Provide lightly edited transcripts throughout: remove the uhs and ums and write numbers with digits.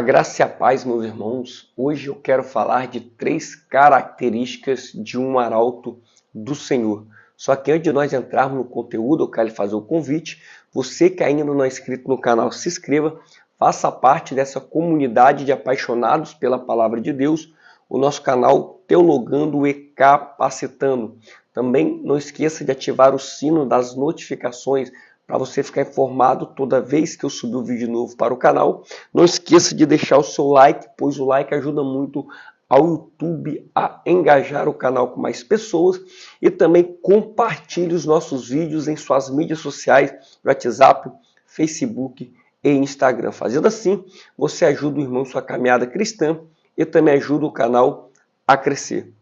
A graça e a paz, meus irmãos. Hoje eu quero falar de 3 características de um arauto do Senhor. Só que antes de nós entrarmos no conteúdo, eu quero lhe fazer o convite. Você que ainda não é inscrito no canal, se inscreva. Faça parte dessa comunidade de apaixonados pela Palavra de Deus. O nosso canal Teologando e Capacitando. Também não esqueça de ativar o sino das notificações para você ficar informado toda vez que eu subir um vídeo novo para o canal. Não esqueça de deixar o seu like, pois o like ajuda muito ao YouTube a engajar o canal com mais pessoas. E também compartilhe os nossos vídeos em suas mídias sociais, WhatsApp, Facebook e Instagram. Fazendo assim, você ajuda o irmão em sua caminhada cristã e também ajuda o canal a crescer.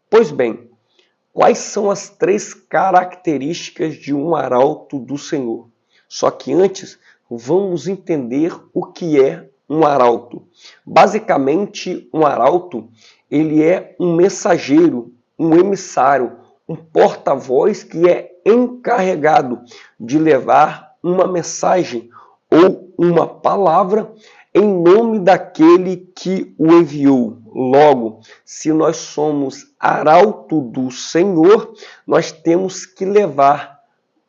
Pois bem, quais são as 3 características de um arauto do Senhor? Só que antes, vamos entender o que é um arauto. Basicamente, um arauto, ele é um mensageiro, um emissário, um porta-voz que é encarregado de levar uma mensagem ou uma palavra em nome daquele que o enviou. Logo, se nós somos arauto do Senhor, nós temos que levar,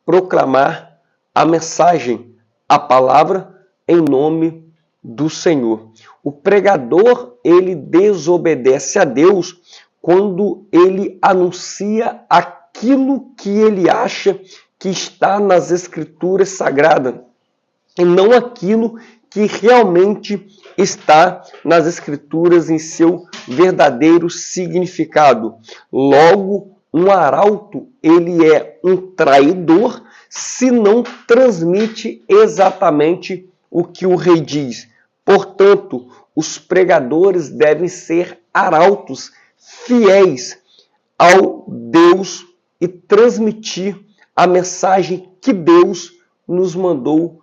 proclamar a mensagem, a palavra em nome do Senhor. O pregador, ele desobedece a Deus quando ele anuncia aquilo que ele acha que está nas Escrituras Sagradas e não aquilo que realmente está nas Escrituras em seu verdadeiro significado. Logo, um arauto, ele é um traidor se não transmite exatamente o que o rei diz. Portanto, os pregadores devem ser arautos fiéis ao Deus e transmitir a mensagem que Deus nos mandou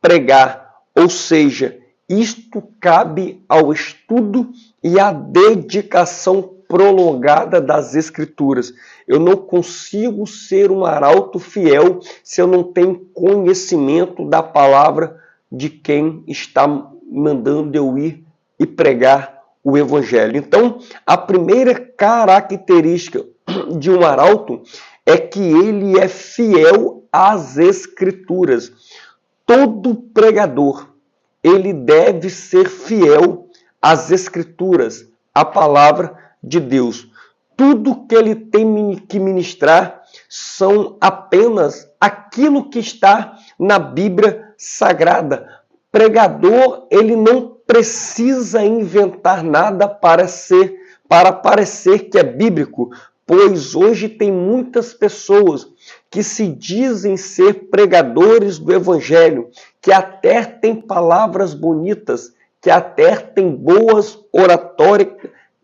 pregar. Ou seja, isto cabe ao estudo e à dedicação prolongada das Escrituras. Eu não consigo ser um arauto fiel se eu não tenho conhecimento da palavra de quem está mandando eu ir e pregar o Evangelho. Então, a primeira característica de um arauto é que ele é fiel às Escrituras. Todo pregador, ele deve ser fiel às Escrituras, à palavra de Deus. Tudo que ele tem que ministrar são apenas aquilo que está na Bíblia Sagrada. Pregador, ele não precisa inventar nada para parecer que é bíblico, pois hoje tem muitas pessoas que se dizem ser pregadores do Evangelho, que até têm palavras bonitas, que até têm boas oratórias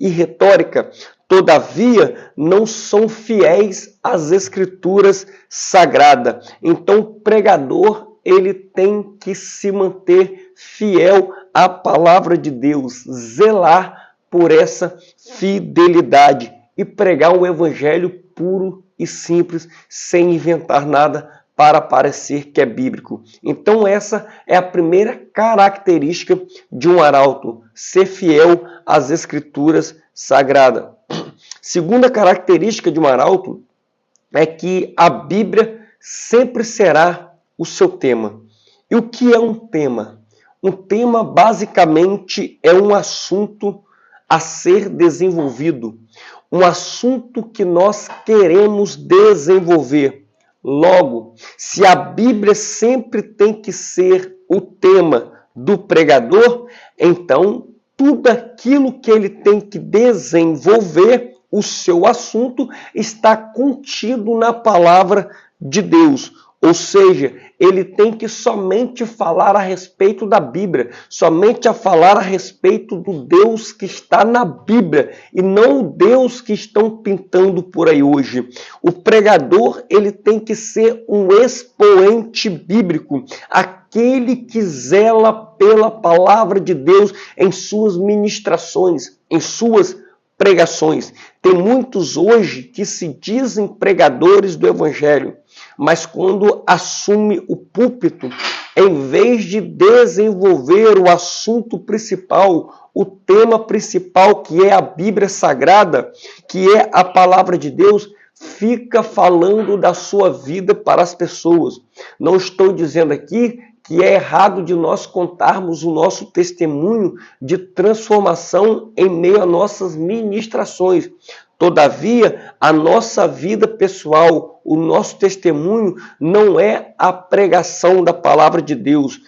e retórica, todavia não são fiéis às Escrituras Sagradas. Então, o pregador, ele tem que se manter fiel à palavra de Deus, zelar por essa fidelidade e pregar um evangelho puro e simples, sem inventar nada para parecer que é bíblico. Então essa é a primeira característica de um arauto, ser fiel às Escrituras Sagradas. Segunda característica de um arauto é que a Bíblia sempre será o seu tema. E o que é um tema? Um tema basicamente é um assunto a ser desenvolvido, um assunto que nós queremos desenvolver. Logo, se a Bíblia sempre tem que ser o tema do pregador, então tudo aquilo que ele tem que desenvolver, o seu assunto, está contido na palavra de Deus. Ou seja, ele tem que somente falar a respeito da Bíblia, somente a falar a respeito do Deus que está na Bíblia e não o Deus que estão pintando por aí hoje. O pregador, ele tem que ser um expoente bíblico, aquele que zela pela palavra de Deus em suas ministrações, em suas pregações. Tem muitos hoje que se dizem pregadores do Evangelho, mas quando assume o púlpito em vez de desenvolver o assunto principal, o tema principal, que é a Bíblia Sagrada, que é a palavra de Deus, fica falando da sua vida para as pessoas. Não estou dizendo aqui que é errado de nós contarmos o nosso testemunho de transformação em meio a nossas ministrações. Todavia, a nossa vida pessoal, o nosso testemunho não é a pregação da palavra de Deus.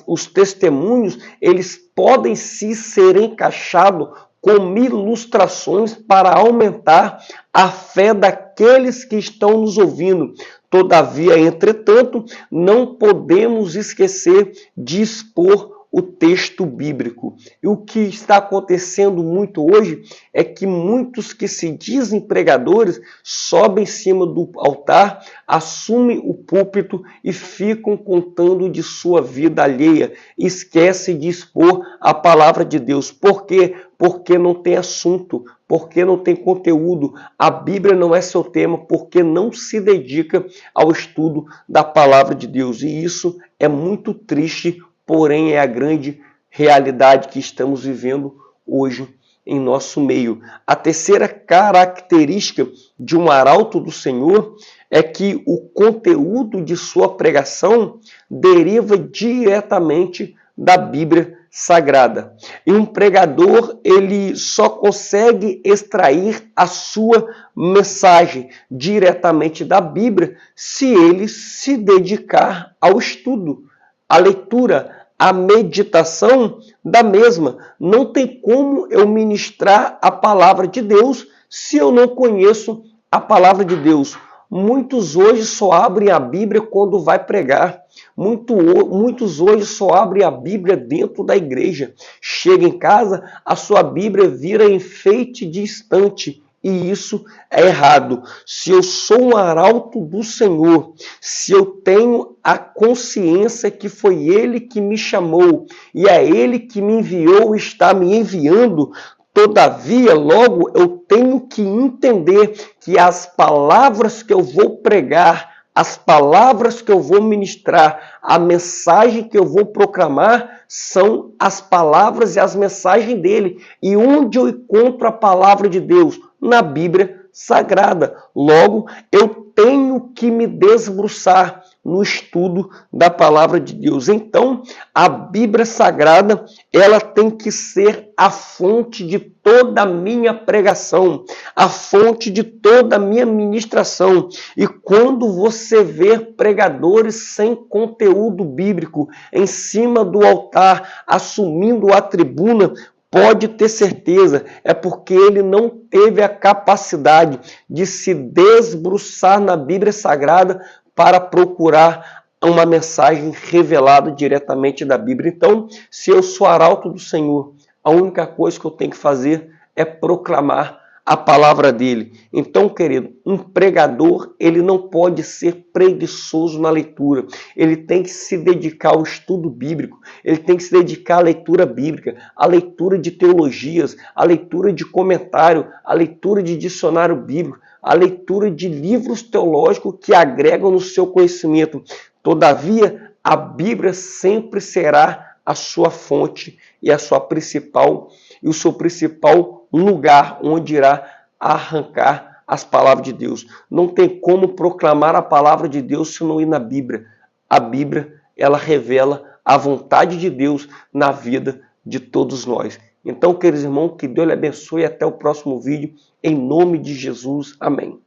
Os testemunhos, eles podem sim ser encaixados como ilustrações para aumentar a fé daqueles que estão nos ouvindo. Todavia, entretanto, não podemos esquecer de expor o texto bíblico. E o que está acontecendo muito hoje é que muitos que se dizem pregadores sobem em cima do altar, assumem o púlpito e ficam contando de sua vida alheia. Esquece de expor a palavra de Deus. Por quê? Porque não tem assunto, porque não tem conteúdo. A Bíblia não é seu tema, porque não se dedica ao estudo da palavra de Deus. E isso é muito triste, porém é a grande realidade que estamos vivendo hoje em nosso meio. A terceira característica de um arauto do Senhor é que o conteúdo de sua pregação deriva diretamente da Bíblia Sagrada. E um pregador, ele só consegue extrair a sua mensagem diretamente da Bíblia se ele se dedicar ao estudo, à leitura, à meditação da mesma. Não tem como eu ministrar a palavra de Deus se eu não conheço a palavra de Deus. Muitos hoje só abrem a Bíblia quando vai pregar. Muitos hoje só abrem a Bíblia dentro da igreja. Chega em casa, a sua Bíblia vira enfeite de estante. E isso é errado. Se eu sou um arauto do Senhor, se eu tenho a consciência que foi Ele que me chamou e é Ele que me enviou e está me enviando, todavia, logo eu tenho que entender que as palavras que eu vou pregar, as palavras que eu vou ministrar, a mensagem que eu vou proclamar são as palavras e as mensagens dele. E onde eu encontro a palavra de Deus? Na Bíblia Sagrada. Logo, eu tenho que me debruçar no estudo da palavra de Deus. Então, a Bíblia Sagrada, ela tem que ser a fonte de toda a minha pregação, a fonte de toda a minha ministração. E quando você vê pregadores sem conteúdo bíblico em cima do altar, assumindo a tribuna, pode ter certeza, é porque ele não teve a capacidade de se debruçar na Bíblia Sagrada para procurar uma mensagem revelada diretamente da Bíblia. Então, se eu sou arauto do Senhor, a única coisa que eu tenho que fazer é proclamar a palavra dele. Então, querido, um pregador, ele não pode ser preguiçoso na leitura. Ele tem que se dedicar ao estudo bíblico. Ele tem que se dedicar à leitura bíblica, à leitura de teologias, à leitura de comentário, à leitura de dicionário bíblico, à leitura de livros teológicos que agregam no seu conhecimento. Todavia, a Bíblia sempre será a sua fonte e o seu principal lugar onde irá arrancar as palavras de Deus. Não tem como proclamar a palavra de Deus se não ir na Bíblia. A Bíblia, ela revela a vontade de Deus na vida de todos nós. Então, queridos irmãos, que Deus lhe abençoe e até o próximo vídeo. Em nome de Jesus. Amém.